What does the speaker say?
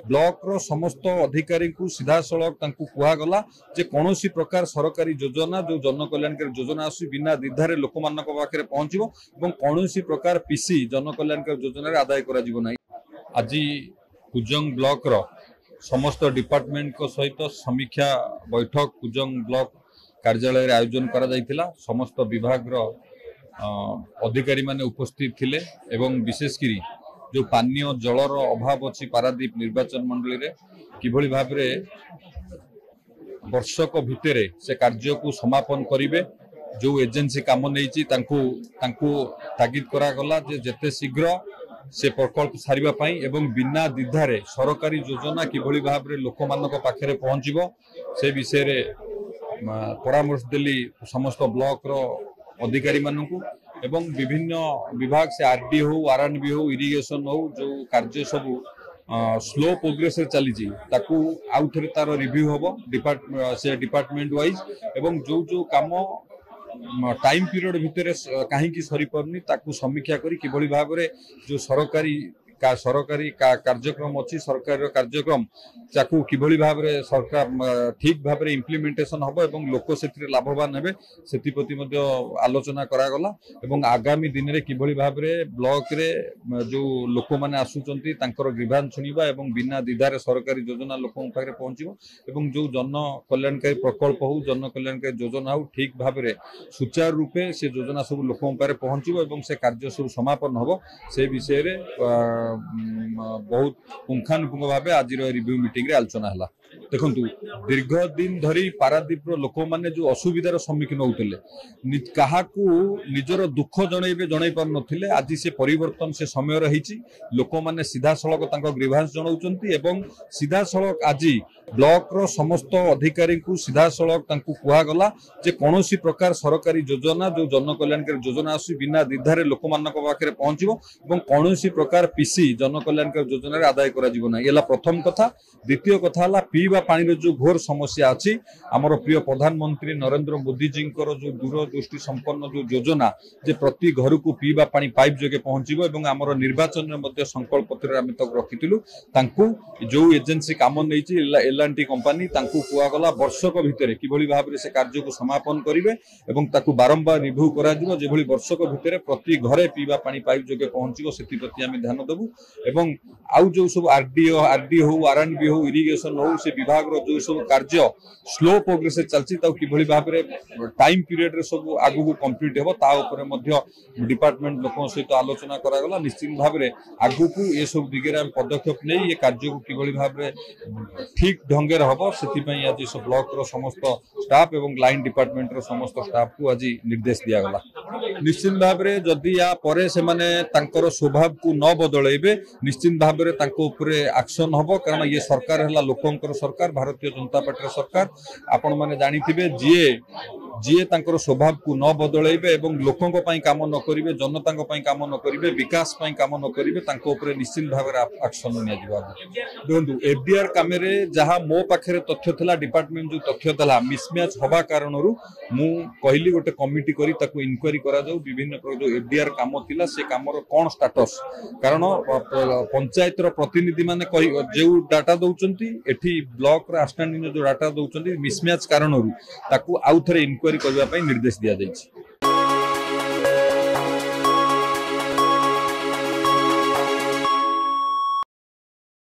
Block रो समस्त अधिकारी को सीधा सड़क कहगला जे कौन प्रकार सरकारी योजना जो जन कल्याणकारी योजना आसु बिना द्विधारे लोक मान पाखे पहुंचो और कौन प्रकार पीसी जन कल्याणकारी योजना आदाय कर आज कुजंग ब्लॉक रो समस्त डिपार्टमेंट को सहित समीक्षा बैठक कुजंग ब्लॉक कार्यालय आयोजन करा समस्त विभाग रो अधिकारी माने उपस्थित थिले एवं विशेषकर जो पानीय जलर अभाव अच्छी पारादीप निर्वाचन मंडली रे किभली भाव रे वर्षक भितर से कार्य को समापन करिवे जो एजेंसी काम नहीं तागिद करागला जे जेते शीघ्र से प्रकल्प सारिबा पई एवं बिना द्विधारे सरकारी योजना किभली भाव रे लोक मानक पाखरे पहुंचीबो से विषय रे परामर्श देली समस्त ब्लॉक रो अधिकारी मानकू एवं विभिन्न विभाग से आरडी हो आरएनबी हो इरिगेशन हो जो कार्य सब स्लो प्रोग्रेस चली आउ थे तार रिव्यू हम डिपार्टमेंट वाइज एवं जो जो काम टाइम पीरियड भितर कहीं सरी पारनी समीक्षा करी किभली भाव रे जो सरकारी कार्यक्रम अच्छी सरकार कार्यक्रम चाकू किभली भाव रे सरकार ठीक भाव रे इम्प्लीमेंटेशन हम एवं लोक से लाभवान हेबे सेतिप्रति मध्य आलोचना करागला एवं आगामी दिन रे किभली भाव रे ब्लॉक रे जो लोक माने आसुचंती तांकर ग्रीवांस सुनिबा एवं बिना द्विधारे सरकारी योजना लोकों पाखे पहुंचीबो एवं जो जन कल्याणकारी प्रकल्प हो जन कल्याणकारी योजना हो ठीक भाव रे सुचारू रूपे से योजना सब लोकों पाखे पहुंचीबो एवं से कार्य सब समापन हबो से विषय रे बहुत पुंखानुपुंख भाव आज रिव्यू मीटिंग रे आलोचना हला। देखु दीर्घ दिन धरी पारादीप लोक मैंने जो असुविधार सम्मुखीन होते क्या निजर दुख जनइबे जन पार नथिले आज से परिवर्तन से समय रही लोक मैंने सीधा सड़क ग्रीवांस जनाउछंती एवं सीधा सड़क आज ब्लॉक रो समस्त अधिकारी को सीधा सड़क कहगला जे कौन प्रकार सरकारी योजना जो जन कल्याणकारी योजना आसु बिना द्विधारे लोक मान पाखे पहुंचो और कौन प्रकार पीसी जन कल्याणकारी योजना आदाय कर प्रथम कथा। द्वितीय कथा पीवा पानी जो घोर समस्या अच्छी आमर प्रिय प्रधानमंत्री नरेंद्र मोदी जी जो दूरदृष्टि संपन्न जो योजना जे प्रति घर को पीवा पानी पाइप जगे पहुंचो और आमर निर्वाचन में संकल्प पत्र आम तक रखिलु जो एजेंसी काम नहीं एल&टी कंपनी कहगला वर्षक भितर किभली भाव से कार्य को समापन करेंगे और ताकू बारंबार रिव्यू कर वर्षक भितर प्रति घरे पीवा पानी पाइप जगे पहुंचो से आम ध्यान देवु एवं आउ जो सब आरडी हो आरएनबी हो इरिगेशन हो से विभाग रो जो सब कार्य स्लो प्रोग्रेस चलती किभली भाव में टाइम पीरियड रे सब आगु कंप्लीट हेबो ता ऊपर मध्य डिपार्टमेंट लोक सहित आलोचना करागला निश्चित भाव में आगु को ये सब दिगरे हम पदक्षेप नहीं ये कार्य को किभली भाव में ठीक ढंगे हम से आज सब ब्लॉक रो समस्त स्टाफ एवं लाइन डिपार्टमेंट रो समस्त स्टाफ को आज निर्देश दिया गला। निश्चित भाव में जदि या परे से माने तांकर स्वभाव को न बदलैबे निश्चित भाव में तांको ऊपर एक्शन हम कारण ये सरकार है लोकंकर सरकार भारतीय जनता पार्टी सरकार आपण माने जानिथिबे जीए तांकर स्वभाव को न बदलैबे एवं लोकों पई काम न करिवे जनता पई काम न करिवे विकास पई काम न करिवे तांको ऊपर निश्चित भाव में एक्शन निया जिबा। देखंतु एफडीआर कामेरे जहा मो पाखरे तथ्य थला डिपार्टमेंट जो तथ्य थला मिसमैच हवा कारणरू मु कहली गोटे कमिटी करी ताकू इंक्वायरी करा जाऊ विभिन्न जो एफडीआर काम थिला से कामर कोन स्टेटस कारण पंचायत रो प्रतिनिधि माने जो डाटा दउचंती एठी ब्लॉक रो आस्टैंडिंग जो डाटा दउचंती मिसमैच कारणरू ताकू आउ थरे इंक्वायरी करबा पई निर्देश दिया जायछि।